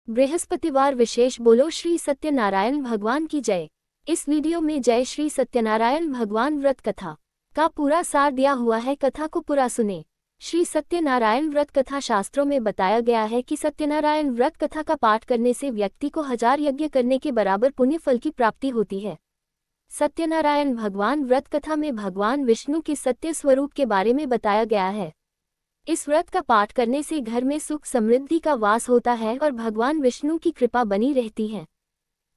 बृहस्पतिवार विशेष बोलो श्री सत्यनारायण भगवान की जय। इस वीडियो में जय श्री सत्यनारायण भगवान व्रत कथा का पूरा सार दिया हुआ है। कथा को पूरा सुने। श्री सत्यनारायण व्रत कथा शास्त्रों में बताया गया है कि सत्यनारायण व्रत कथा का पाठ करने से व्यक्ति को 1000 यज्ञ करने के बराबर पुण्य फल की प्राप्ति होती है। सत्यनारायण भगवान व्रत कथा में भगवान विष्णु के सत्य स्वरूप के बारे में बताया गया है। इस व्रत का पाठ करने से घर में सुख समृद्धि का वास होता है और भगवान विष्णु की कृपा बनी रहती है।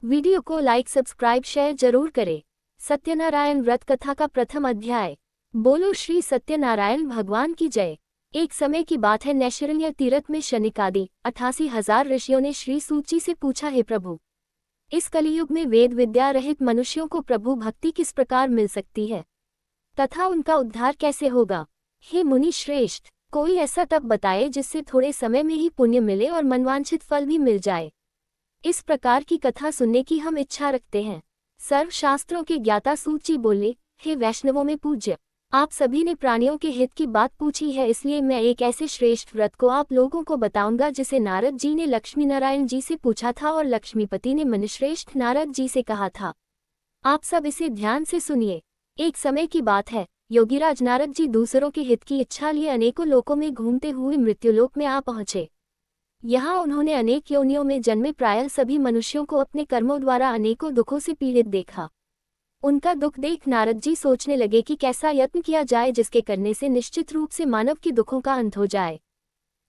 वीडियो को लाइक सब्सक्राइब शेयर जरूर करें। सत्यनारायण व्रत कथा का प्रथम अध्याय। बोलो श्री सत्यनारायण भगवान की जय। एक समय की बात है, नैशरण्य तीर्थ में शनिकादि 88,000 ऋषियों ने श्री सूची से पूछा, हे प्रभु, इस कलियुग में वेद विद्या रहित मनुष्यों को प्रभु भक्ति किस प्रकार मिल सकती है तथा उनका उद्धार कैसे होगा। हे मुनि श्रेष्ठ, कोई ऐसा तप बताए जिससे थोड़े समय में ही पुण्य मिले और मनवांछित फल भी मिल जाए। इस प्रकार की कथा सुनने की हम इच्छा रखते हैं। सर्वशास्त्रों के ज्ञाता सूची बोले, हे वैष्णवों में पूज्य, आप सभी ने प्राणियों के हित की बात पूछी है, इसलिए मैं एक ऐसे श्रेष्ठ व्रत को आप लोगों को बताऊंगा जिसे नारद जी ने लक्ष्मी नारायण जी से पूछा था और लक्ष्मीपति ने मुनिश्रेष्ठ नारद जी से कहा था। आप सब इसे ध्यान से सुनिए। एक समय की बात है, योगीराज नारद जी दूसरों के हित की इच्छा लिए अनेकों लोकों में घूमते हुए मृत्युलोक में आ पहुंचे। यहाँ उन्होंने अनेक योनियों में जन्मे प्रायः सभी मनुष्यों को अपने कर्मों द्वारा अनेकों दुखों से पीड़ित देखा। उनका दुख देख नारद जी सोचने लगे कि कैसा यत्न किया जाए जिसके करने से निश्चित रूप से मानव के दुखों का अंत हो जाए।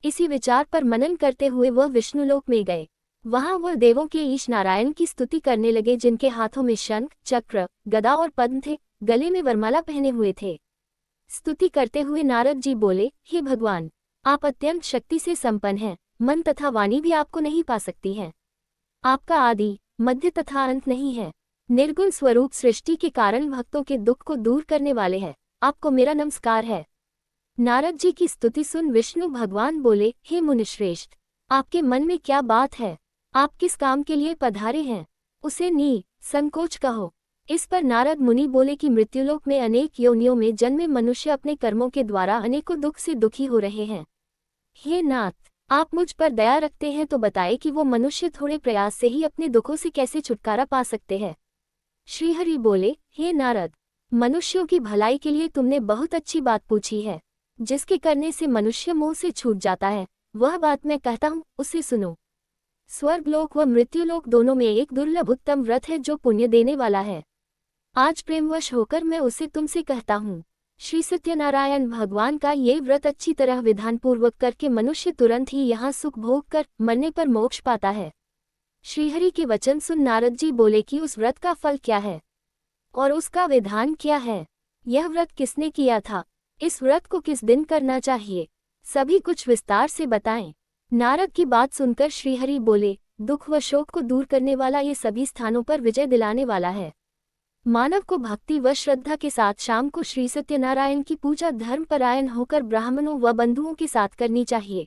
इसी विचार पर मनन करते हुए वह विष्णुलोक में गए। वहां वह देवों के ईश नारायण की स्तुति करने लगे, जिनके हाथों में शंख, चक्र, गदा और पद्म थे, गले में वरमाला पहने हुए थे। स्तुति करते हुए नारद जी बोले, हे भगवान, आप अत्यंत शक्ति से संपन्न हैं, मन तथा वाणी भी आपको नहीं पा सकती है। आपका आदि मध्य तथा अंत नहीं है। निर्गुण स्वरूप सृष्टि के कारण भक्तों के दुख को दूर करने वाले हैं। आपको मेरा नमस्कार है। नारद जी की स्तुति सुन विष्णु भगवान बोले, हे मुनिश्रेष्ठ, आपके मन में क्या बात है? आप किस काम के लिए पधारे हैं? उसे संकोच कहो। इस पर नारद मुनि बोले कि मृत्युलोक में अनेक योनियों में जन्मे मनुष्य अपने कर्मों के द्वारा अनेकों दुख से दुखी हो रहे हैं। हे नाथ, आप मुझ पर दया रखते हैं तो बताए कि वो मनुष्य थोड़े प्रयास से ही अपने दुखों से कैसे छुटकारा पा सकते हैं। श्रीहरि बोले, हे नारद, मनुष्यों की भलाई के लिए तुमने बहुत अच्छी बात पूछी है। जिसके करने से मनुष्य मोह से छूट जाता है, वह बात मैं कहता हूँ, उसे सुनो। स्वर्गलोक व मृत्युलोक दोनों में एक दुर्लभ उत्तम व्रत है जो पुण्य देने वाला है। आज प्रेमवश होकर मैं उसे तुमसे कहता हूँ। श्री सत्यनारायण भगवान का ये व्रत अच्छी तरह विधानपूर्वक करके मनुष्य तुरंत ही यहाँ सुख भोग कर मरने पर मोक्ष पाता है। श्रीहरि के वचन सुन नारद जी बोले कि उस व्रत का फल क्या है और उसका विधान क्या है। यह व्रत किसने किया था? इस व्रत को किस दिन करना चाहिए? सभी कुछ विस्तार से बताएं। नारद की बात सुनकर श्रीहरि बोले, दुख व शोक को दूर करने वाला, ये सभी स्थानों पर विजय दिलाने वाला है। मानव को भक्ति व श्रद्धा के साथ शाम को श्री सत्यनारायण की पूजा धर्मपरायण होकर ब्राह्मणों व बंधुओं के साथ करनी चाहिए।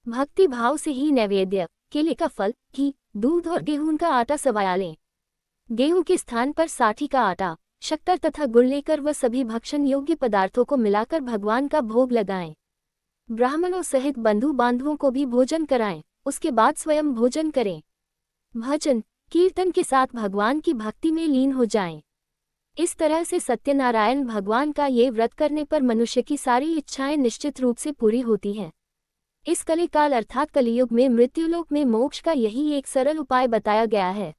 भक्ति भाव से ही नैवेद्य, केले का फल, घी, दूध और गेहूं का आटा सवाया लें। गेहूं के स्थान पर साठी का आटा, शक्कर तथा गुड़ लेकर वह सभी भक्षण योग्य पदार्थों को मिलाकर भगवान का भोग लगाएं। ब्राह्मणों सहित बंधु बांधवों को भी भोजन कराएं, उसके बाद स्वयं भोजन करें। भजन कीर्तन के साथ भगवान की भक्ति में लीन हो जाएं। इस तरह से सत्यनारायण भगवान का ये व्रत करने पर मनुष्य की सारी इच्छाएं निश्चित रूप से पूरी होती हैं। इस कलिकाल अर्थात कलियुग में मृत्युलोक में मोक्ष का यही एक सरल उपाय बताया गया है।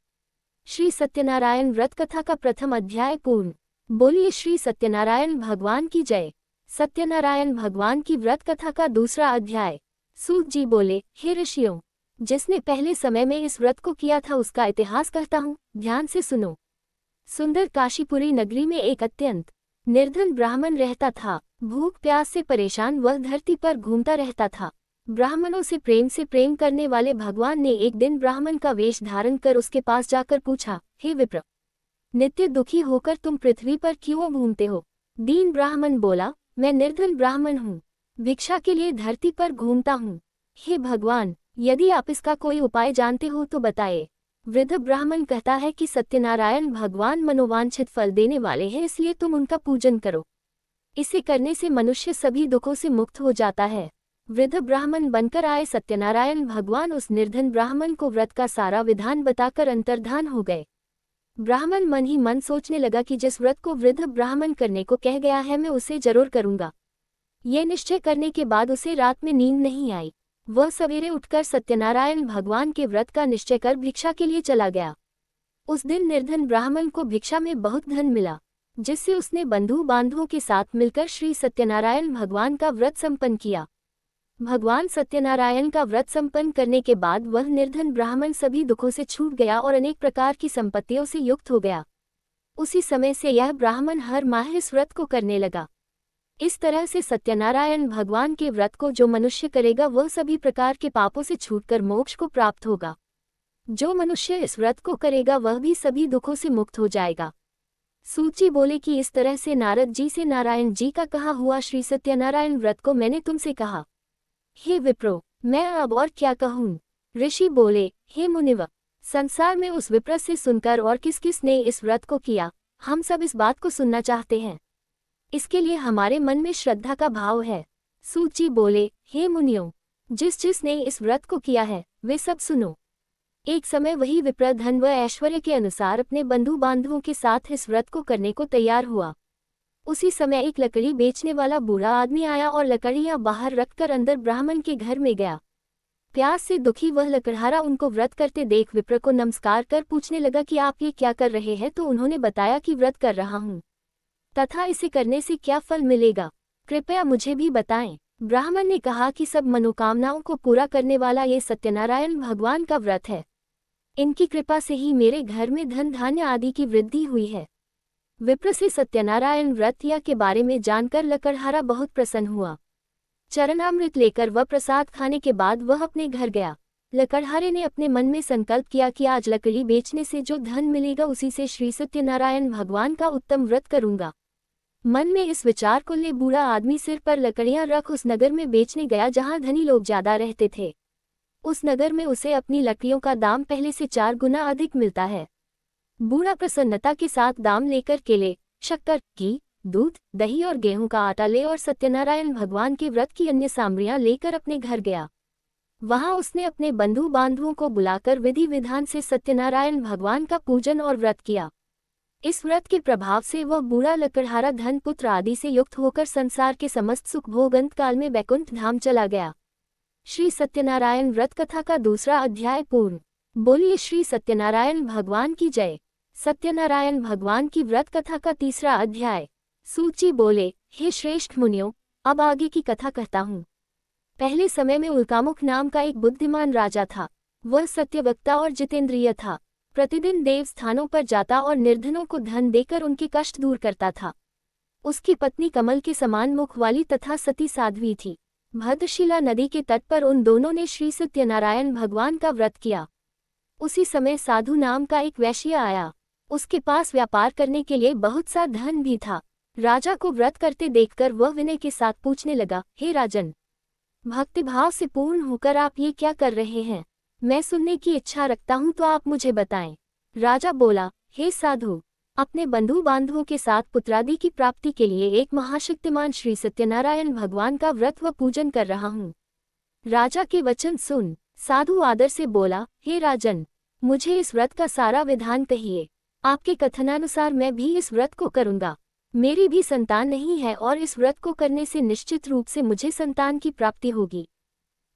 श्री सत्यनारायण व्रत कथा का प्रथम अध्याय पूर्ण। बोलिए श्री सत्यनारायण भगवान की जय। सत्यनारायण भगवान की व्रत कथा का दूसरा अध्याय। सूत जी बोले, हे ऋषियों, जिसने पहले समय में इस व्रत को किया था उसका इतिहास कहता हूँ, ध्यान से सुनो। सुंदर काशीपुरी नगरी में एक अत्यंत निर्धन ब्राह्मण रहता था। भूख प्यास से परेशान वह धरती पर घूमता रहता था। ब्राह्मणों से प्रेम करने वाले भगवान ने एक दिन ब्राह्मण का वेश धारण कर उसके पास जाकर पूछा, हे विप्र, नित्य दुखी होकर तुम पृथ्वी पर क्यों घूमते हो? दीन ब्राह्मण बोला, मैं निर्धन ब्राह्मण हूँ, भिक्षा के लिए धरती पर घूमता हूँ। हे भगवान, यदि आप इसका कोई उपाय जानते हो तो बताए। वृद्ध ब्राह्मण कहता है कि सत्यनारायण भगवान मनोवांछित फल देने वाले हैं, इसलिए तुम उनका पूजन करो। इसे करने से मनुष्य सभी दुखों से मुक्त हो जाता है। वृद्ध ब्राह्मण बनकर आए सत्यनारायण भगवान उस निर्धन ब्राह्मण को व्रत का सारा विधान बताकर अंतर्धान हो गए। ब्राह्मण मन ही मन सोचने लगा कि जिस व्रत को वृद्ध ब्राह्मण करने को कह गया है मैं उसे जरूर करूंगा। ये निश्चय करने के बाद उसे रात में नींद नहीं आई। वह सवेरे उठकर सत्यनारायण भगवान के व्रत का निश्चय कर भिक्षा के लिए चला गया। उस दिन निर्धन ब्राह्मण को भिक्षा में बहुत धन मिला, जिससे उसने बंधु बांधवों के साथ मिलकर श्री सत्यनारायण भगवान का व्रत संपन्न किया। भगवान सत्यनारायण का व्रत संपन्न करने के बाद वह निर्धन ब्राह्मण सभी दुखों से छूट गया और अनेक प्रकार की संपत्तियों से युक्त हो गया। उसी समय से यह ब्राह्मण हर माह इस व्रत को करने लगा। इस तरह से सत्यनारायण भगवान के व्रत को जो मनुष्य करेगा वह सभी प्रकार के पापों से छूटकर मोक्ष को प्राप्त होगा। जो मनुष्य इस व्रत को करेगा वह भी सभी दुखों से मुक्त हो जाएगा। सूची बोले कि इस तरह से नारद जी से नारायण जी का कहा हुआ श्री सत्यनारायण व्रत को मैंने तुमसे कहा। हे विप्रो, मैं अब और क्या कहूँ। ऋषि बोले, हे मुनिव, संसार में उस विप्र से सुनकर और किस किस ने इस व्रत को किया, हम सब इस बात को सुनना चाहते हैं। इसके लिए हमारे मन में श्रद्धा का भाव है। सूची बोले, हे मुनियों, जिस जिस ने इस व्रत को किया है वे सब सुनो। एक समय वही विप्र धन व ऐश्वर्य के अनुसार अपने बंधु बांधवों के साथ इस व्रत को करने को तैयार हुआ। उसी समय एक लकड़ी बेचने वाला बूढ़ा आदमी आया और लकड़ियां बाहर रखकर अंदर ब्राह्मण के घर में गया। प्यास से दुखी वह लकड़हारा उनको व्रत करते देख विप्र को नमस्कार कर पूछने लगा कि आप ये क्या कर रहे हैं। तो उन्होंने बताया कि व्रत कर रहा हूँ तथा इसे करने से क्या फल मिलेगा, कृपया मुझे भी बताएं। ब्राह्मण ने कहा कि सब मनोकामनाओं को पूरा करने वाला ये सत्यनारायण भगवान का व्रत है। इनकी कृपा से ही मेरे घर में धन धान्य आदि की वृद्धि हुई है। विप्र से सत्यनारायण व्रत या के बारे में जानकर लकड़हारा बहुत प्रसन्न हुआ। चरणामृत लेकर वह प्रसाद खाने के बाद वह अपने घर गया। लकड़हारे ने अपने मन में संकल्प किया कि आज लकड़ी बेचने से जो धन मिलेगा उसी से श्री सत्यनारायण भगवान का उत्तम व्रत करूंगा। मन में इस विचार को ले बूढ़ा आदमी सिर पर लकड़ियां रख उस नगर में बेचने गया जहां धनी लोग ज्यादा रहते थे। उस नगर में उसे अपनी लकड़ियों का दाम पहले से 4 गुना अधिक मिलता है। बूढ़ा प्रसन्नता के साथ दाम लेकर केले, शक्कर, घी, दूध, दही और गेहूं का आटा ले और सत्यनारायण भगवान के व्रत की अन्य सामग्रियां लेकर अपने घर गया। वहां उसने अपने बंधु बांधवों को बुलाकर विधि विधान से सत्यनारायण भगवान का पूजन और व्रत किया। इस व्रत के प्रभाव से वह बूढ़ा लकड़हारा धन पुत्र आदि से युक्त होकर संसार के समस्त सुख भोग अंत काल में वैकुंठ धाम चला गया। श्री सत्यनारायण व्रत कथा का दूसरा अध्याय पूर्ण। बोलिए श्री सत्यनारायण भगवान की जय। सत्यनारायण भगवान की व्रत कथा का तीसरा अध्याय। सूची बोले, हे श्रेष्ठ मुनियों, अब आगे की कथा कहता हूँ। पहले समय में उल्कामुख नाम का एक बुद्धिमान राजा था। वह सत्यवक्ता और जितेंद्रिय था। प्रतिदिन देव स्थानों पर जाता और निर्धनों को धन देकर उनके कष्ट दूर करता था। उसकी पत्नी कमल के समान मुख वाली तथा सती साध्वी थी। भद्रशिला नदी के तट पर उन दोनों ने श्री सत्यनारायण भगवान का व्रत किया। उसी समय साधु नाम का एक वैश्य आया। उसके पास व्यापार करने के लिए बहुत सा धन भी था। राजा को व्रत करते देखकर वह विनय के साथ पूछने लगा, हे राजन, भक्तिभाव से पूर्ण होकर आप ये क्या कर रहे हैं? मैं सुनने की इच्छा रखता हूँ तो आप मुझे बताएं। राजा बोला, हे साधु, अपने बंधु बांधवों के साथ पुत्रादि की प्राप्ति के लिए एक महाशक्तिमान श्री सत्यनारायण भगवान का व्रत व पूजन कर रहा हूँ। राजा के वचन सुन साधु आदर से बोला, हे राजन, मुझे इस व्रत का सारा विधान कहिए। आपके कथनानुसार मैं भी इस व्रत को करूंगा। मेरी भी संतान नहीं है और इस व्रत को करने से निश्चित रूप से मुझे संतान की प्राप्ति होगी।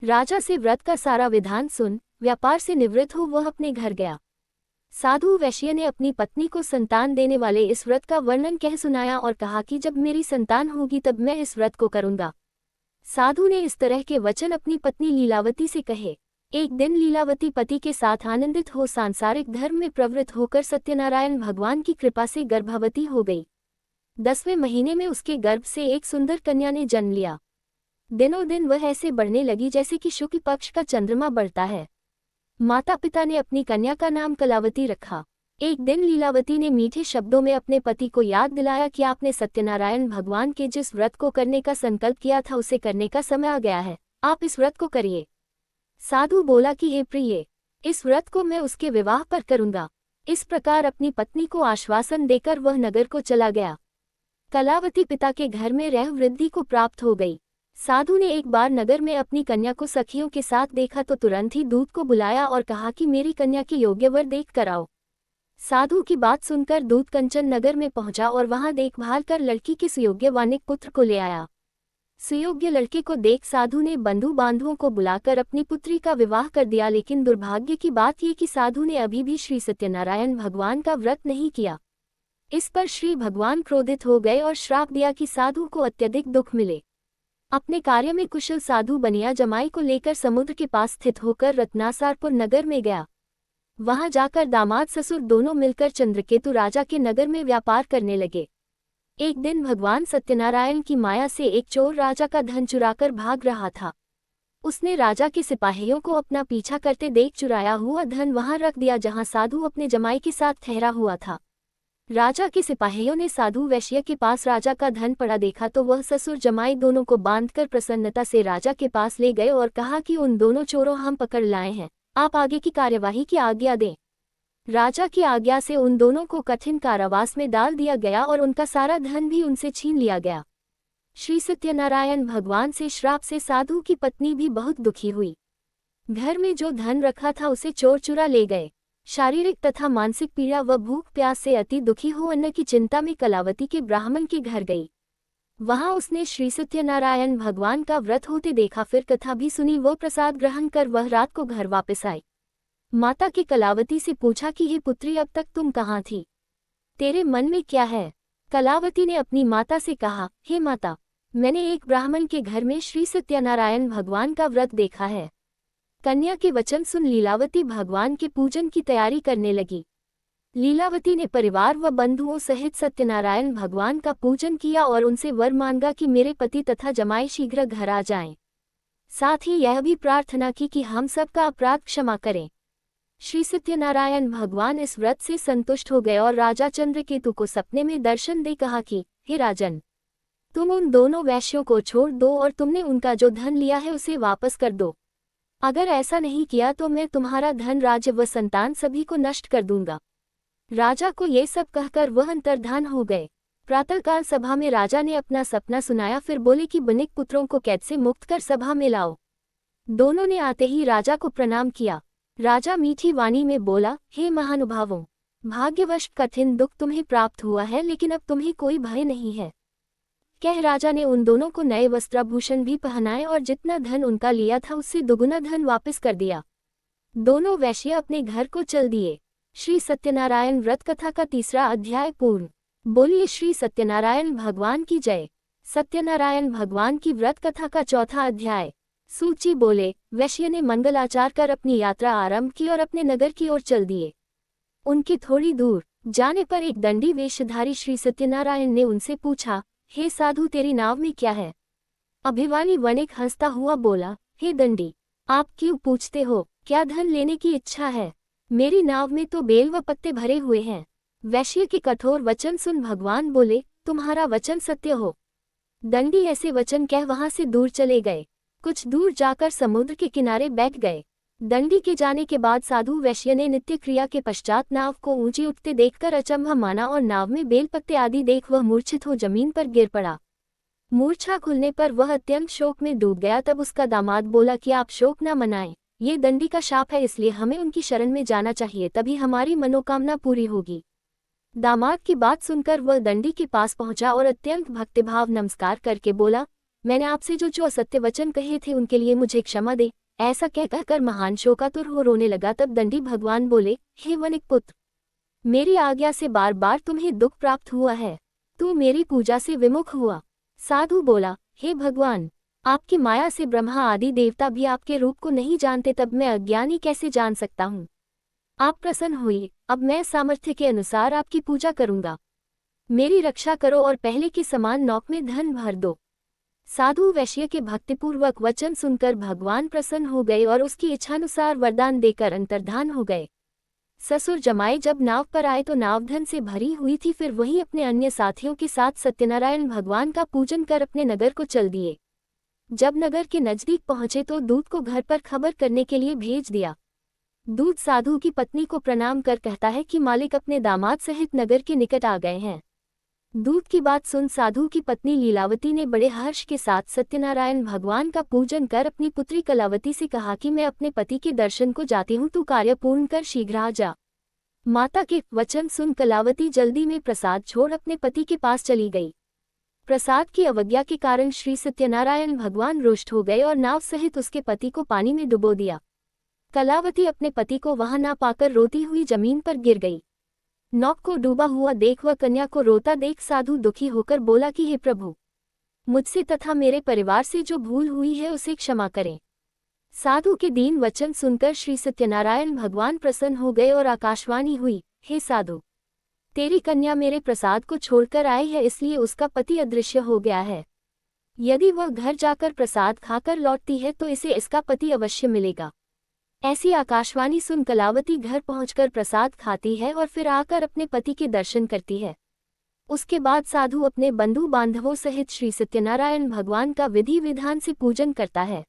राजा से व्रत का सारा विधान सुन व्यापार से निवृत्त हो वह अपने घर गया। साधु वैश्य ने अपनी पत्नी को संतान देने वाले इस व्रत का वर्णन कह सुनाया और कहा कि जब मेरी संतान होगी तब मैं इस व्रत को करूंगा। साधु ने इस तरह के वचन अपनी पत्नी लीलावती से कहे। एक दिन लीलावती पति के साथ आनंदित हो सांसारिक धर्म में प्रवृत्त होकर सत्यनारायण भगवान की कृपा से गर्भवती हो गई। 10वें महीने में उसके गर्भ से एक सुंदर कन्या ने जन्म लिया। दिनों दिन वह ऐसे बढ़ने लगी जैसे कि शुक्ल पक्ष का चंद्रमा बढ़ता है। माता पिता ने अपनी कन्या का नाम कलावती रखा। एक दिन लीलावती ने मीठे शब्दों में अपने पति को याद दिलाया कि आपने सत्यनारायण भगवान के जिस व्रत को करने का संकल्प किया था उसे करने का समय आ गया है, आप इस व्रत को करिए। साधु बोला कि हे प्रिय, इस व्रत को मैं उसके विवाह पर करूंगा। इस प्रकार अपनी पत्नी को आश्वासन देकर वह नगर को चला गया। कलावती पिता के घर में रह वृद्धि को प्राप्त हो गई। साधु ने एक बार नगर में अपनी कन्या को सखियों के साथ देखा तो तुरंत ही दूत को बुलाया और कहा कि मेरी कन्या की योग्य वर देख कर आओ। साधु की बात सुनकर दूत कंचन नगर में पहुंचा और वहां देखभाल कर लड़की के सुयोग्य वानिक पुत्र को ले आया। सुयोग्य लड़के को देख साधु ने बंधु बांधवों को बुलाकर अपनी पुत्री का विवाह कर दिया, लेकिन दुर्भाग्य की बात ये कि साधु ने अभी भी श्री सत्यनारायण भगवान का व्रत नहीं किया। इस पर श्री भगवान क्रोधित हो गए और श्राप दिया कि साधु को अत्यधिक दुख मिले। अपने कार्य में कुशल साधु बनिया जमाई को लेकर समुद्र के पास स्थित होकर रत्नासारपुर नगर में गया। वहां जाकर दामाद ससुर दोनों मिलकर चंद्रकेतु राजा के नगर में व्यापार करने लगे। एक दिन भगवान सत्यनारायण की माया से एक चोर राजा का धन चुराकर भाग रहा था। उसने राजा के सिपाहियों को अपना पीछा करते देख चुराया हुआ धन वहां रख दिया जहां साधु अपने जमाई के साथ ठहरा हुआ था। राजा के सिपाहियों ने साधु वैश्य के पास राजा का धन पड़ा देखा तो वह ससुर जमाई दोनों को बांधकर प्रसन्नता से राजा के पास ले गए और कहा कि उन दोनों चोरों हम पकड़ लाए हैं, आप आगे की कार्यवाही की आज्ञा दें। राजा की आज्ञा से उन दोनों को कठिन कारावास में डाल दिया गया और उनका सारा धन भी उनसे छीन लिया गया। श्री सत्यनारायण भगवान से श्राप से साधु की पत्नी भी बहुत दुखी हुई। घर में जो धन रखा था उसे चोर चुरा ले गए। शारीरिक तथा मानसिक पीड़ा व भूख प्यास से अति दुखी हो अन्न की चिंता में कलावती के ब्राह्मण के घर गई। वहां उसने श्री सत्यनारायण भगवान का व्रत होते देखा, फिर कथा भी सुनी। वो प्रसाद ग्रहण कर वह रात को घर वापस आई। माता के कलावती से पूछा कि हे पुत्री, अब तक तुम कहाँ थी? तेरे मन में क्या है? कलावती ने अपनी माता से कहा, हे माता, मैंने एक ब्राह्मण के घर में श्री सत्यनारायण भगवान का व्रत देखा है। कन्या के वचन सुन लीलावती भगवान के पूजन की तैयारी करने लगी। लीलावती ने परिवार व बंधुओं सहित सत्यनारायण भगवान का पूजन किया और उनसे वर मांगा कि मेरे पति तथा जमाई शीघ्र घर आ जाएं। साथ ही यह भी प्रार्थना की कि हम सबका अपराध क्षमा करें। श्री सत्यनारायण भगवान इस व्रत से संतुष्ट हो गए और राजा चंद्रकेतु को सपने में दर्शन दे कहा कि हे राजन, तुम उन दोनों वैश्यों को छोड़ दो और तुमने उनका जो धन लिया है उसे वापस कर दो। अगर ऐसा नहीं किया तो मैं तुम्हारा धन, राज्य व संतान सभी को नष्ट कर दूंगा। राजा को ये सब कहकर वह अंतर्धान हो गए। प्रातःकाल सभा में राजा ने अपना सपना सुनाया, फिर बोले कि बनिक पुत्रों को कैद से मुक्त कर सभा में लाओ। दोनों ने आते ही राजा को प्रणाम किया। राजा मीठी वाणी में बोला, हे महानुभावों, भाग्यवश कठिन दुख तुम्हें प्राप्त हुआ है, लेकिन अब तुम्हें कोई भय नहीं है। कह राजा ने उन दोनों को नए वस्त्राभूषण भी पहनाए और जितना धन उनका लिया था उससे दुगुना धन वापस कर दिया। दोनों वैश्य अपने घर को चल दिए। श्री सत्यनारायण व्रत कथा का 3रा अध्याय पूर्ण। बोलिए श्री सत्यनारायण भगवान की जय। सत्यनारायण भगवान की व्रत कथा का 4था अध्याय। सूची बोले, वैश्य ने मंगलाचार कर अपनी यात्रा आरंभ की और अपने नगर की ओर चल दिए। उनके थोड़ी दूर जाने पर एक दंडी वेशधारी श्री सत्यनारायण ने उनसे पूछा, हे साधु, तेरी नाव में क्या है? अभिमानी वणिक हंसता हुआ बोला, हे दंडी, आप क्यों पूछते हो? क्या धन लेने की इच्छा है? मेरी नाव में तो बेल व पत्ते भरे हुए हैं। वैश्य के कठोर वचन सुन भगवान बोले, तुम्हारा वचन सत्य हो। दंडी ऐसे वचन कह वहां से दूर चले गए। कुछ दूर जाकर समुद्र के किनारे बैठ गए। दंडी के जाने के बाद साधु वैश्य ने नित्य क्रिया के पश्चात नाव को ऊंची उठते देखकर अचंभा माना और नाव में बेल पत्ते आदि देख वह मूर्छित हो जमीन पर गिर पड़ा। मूर्छा खुलने पर वह अत्यंत शोक में डूब गया। तब उसका दामाद बोला कि आप शोक न मनाएं, ये दंडी का शाप है, इसलिए हमें उनकी शरण में जाना चाहिए, तभी हमारी मनोकामना पूरी होगी। दामाद की बात सुनकर वह दंडी के पास पहुंचा और अत्यंत भक्तिभाव नमस्कार करके बोला, मैंने आपसे जो असत्य वचन कहे थे उनके लिए मुझे क्षमा दे। ऐसा कहकर महान शोकातुर हो रोने लगा। तब दंडी भगवान बोले, हे वणिक पुत्र, मेरी आज्ञा से बार बार तुम्हें दुख प्राप्त हुआ है, तू मेरी पूजा से विमुख हुआ। साधु बोला, हे भगवान, आपकी माया से ब्रह्मा आदि देवता भी आपके रूप को नहीं जानते, तब मैं अज्ञानी कैसे जान सकता हूँ? आप प्रसन्न हुई, अब मैं सामर्थ्य के अनुसार आपकी पूजा करूंगा। मेरी रक्षा करो और पहले के समान नौक में धन भर दो। साधु वैश्य के भक्तिपूर्वक वचन सुनकर भगवान प्रसन्न हो गए और उसकी इच्छानुसार वरदान देकर अंतर्धान हो गए। ससुर जमाई जब नाव पर आए तो नाव धन से भरी हुई थी। फिर वही अपने अन्य साथियों के साथ सत्यनारायण भगवान का पूजन कर अपने नगर को चल दिए। जब नगर के नजदीक पहुंचे तो दूत को घर पर खबर करने के लिए भेज दिया। दूत साधु की पत्नी को प्रणाम कर कहता है कि मालिक अपने दामाद सहित नगर के निकट आ गए हैं। दूध की बात सुन साधु की पत्नी लीलावती ने बड़े हर्ष के साथ सत्यनारायण भगवान का पूजन कर अपनी पुत्री कलावती से कहा कि मैं अपने पति के दर्शन को जाती हूँ, तू कार्य पूर्ण कर शीघ्र आ जा। माता के वचन सुन कलावती जल्दी में प्रसाद छोड़ अपने पति के पास चली गई। प्रसाद की अवज्ञा के कारण श्री सत्यनारायण भगवान रुष्ट हो गए और नाव सहित उसके पति को पानी में डुबो दिया। कलावती अपने पति को वहां ना पाकर रोती हुई जमीन पर गिर गई। नौक को डूबा हुआ देख व कन्या को रोता देख साधु दुखी होकर बोला कि हे प्रभु, मुझसे तथा मेरे परिवार से जो भूल हुई है उसे क्षमा करें। साधु के दीन वचन सुनकर श्री सत्यनारायण भगवान प्रसन्न हो गए और आकाशवाणी हुई, हे साधु, तेरी कन्या मेरे प्रसाद को छोड़कर आई है, इसलिए उसका पति अदृश्य हो गया है। यदि वह घर जाकर प्रसाद खाकर लौटती है तो इसे इसका पति अवश्य मिलेगा। ऐसी आकाशवाणी सुन कलावती घर पहुंचकर प्रसाद खाती है और फिर आकर अपने पति के दर्शन करती है। उसके बाद साधु अपने बंधु बांधवों सहित श्री सत्यनारायण भगवान का विधि विधान से पूजन करता है।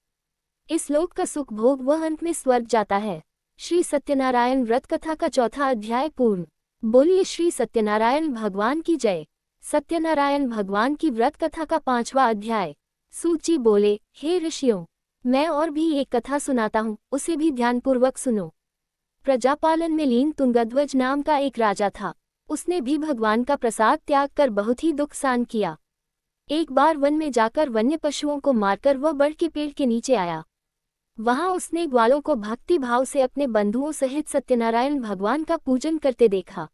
इस लोक का सुख भोग वह अंत में स्वर्ग जाता है। श्री सत्यनारायण व्रत कथा का चौथा अध्याय पूर्ण। बोलिए श्री सत्यनारायण भगवान की जय। सत्यनारायण भगवान की व्रत कथा का 5वां अध्याय। सूची बोले, हे ऋषियों, मैं और भी एक कथा सुनाता हूँ, उसे भी ध्यानपूर्वक सुनो। प्रजापालन में लीन तुंगध्वज नाम का एक राजा था। उसने भी भगवान का प्रसाद त्याग कर बहुत ही दुख सहन किया। एक बार वन में जाकर वन्य पशुओं को मारकर वह बड़ के पेड़ के नीचे आया। वहां उसने ग्वालों को भक्ति भाव से अपने बंधुओं सहित सत्यनारायण भगवान का पूजन करते देखा।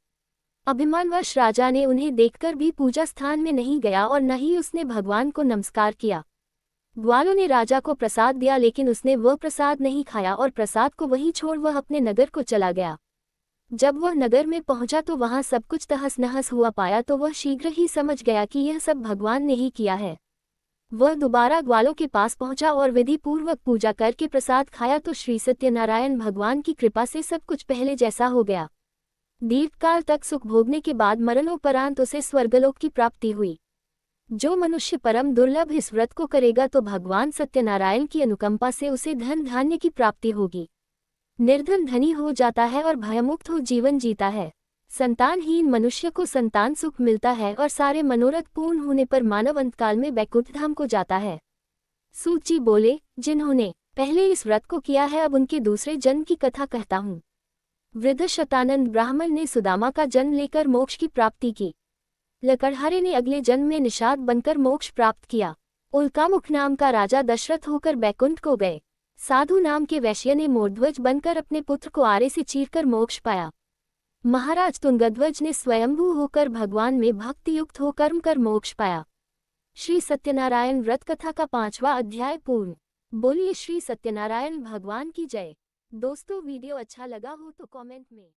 अभिमानवश राजा ने उन्हें देखकर भी पूजा स्थान में नहीं गया और न ही उसने भगवान को नमस्कार किया। ग्वालों ने राजा को प्रसाद दिया, लेकिन उसने वह प्रसाद नहीं खाया और प्रसाद को वहीं छोड़ वह अपने नगर को चला गया। जब वह नगर में पहुंचा तो वहां सब कुछ तहस नहस हुआ पाया तो वह शीघ्र ही समझ गया कि यह सब भगवान ने ही किया है। वह दोबारा ग्वालों के पास पहुंचा और विधि पूर्वक पूजा करके प्रसाद खाया तो श्री सत्यनारायण भगवान की कृपा से सब कुछ पहले जैसा हो गया। दीर्घकाल तक सुख भोगने के बाद मरणोपरांत उसे स्वर्गलोक की प्राप्ति हुई। जो मनुष्य परम दुर्लभ इस व्रत को करेगा तो भगवान सत्यनारायण की अनुकंपा से उसे धन धान्य की प्राप्ति होगी। निर्धन धनी हो जाता है और भयमुक्त हो जीवन जीता है। संतानहीन मनुष्य को संतान सुख मिलता है और सारे मनोरथ पूर्ण होने पर मानव अंतकाल में बैकुंठ धाम को जाता है। सूची बोले, जिन्होंने पहले इस व्रत को किया है अब उनके दूसरे जन्म की कथा कहता हूँ। वृद्ध शतानंद ब्राह्मण ने सुदामा का जन्म लेकर मोक्ष की प्राप्ति की। लकड़हारे ने अगले जन्म में निषाद बनकर मोक्ष प्राप्त किया। उल्कामुख नाम का राजा दशरथ होकर बैकुंठ को गए। साधु नाम के वैश्य ने मोरध्वज बनकर अपने पुत्र को आरे से चीरकर मोक्ष पाया। महाराज तुंगध्वज ने स्वयंभू होकर भगवान में भक्ति युक्त हो कर्म कर मोक्ष पाया। श्री सत्यनारायण व्रत कथा का 5वां अध्याय पूर्ण। बोलिए श्री सत्यनारायण भगवान की जय। दोस्तों, वीडियो अच्छा लगा हो तो कमेंट में